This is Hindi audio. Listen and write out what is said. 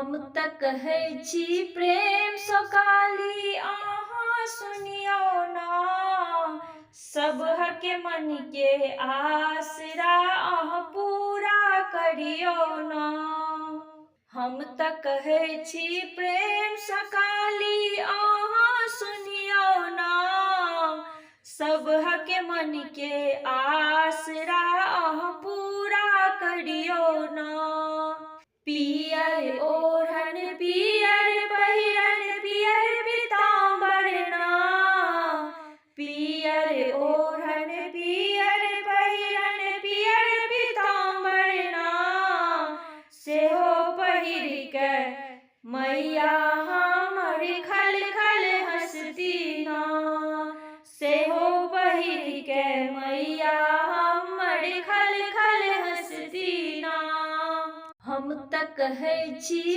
हम त कहै छी प्रेम सँ काली अहाँ सुनियौ ना। सबहके मन के आसरा अहाँ पूरा करियौ ना। हम त कहै छी प्रेम सँ काली अहाँ सुनियौ ना। सबहके मन के आसरा अहाँ पूरा करियौ ना। पियर ओढ़न पियर पहिरन पियर पीताम्बर ना। पियर ओढ़न पियर पहिरन पियर पीताम्बर ना। सेहो पहिर के मैया हमर खल खल हँसती ना। सेहो पहिर के मैया हमर खल खल हँसती ना। हम त कहै छी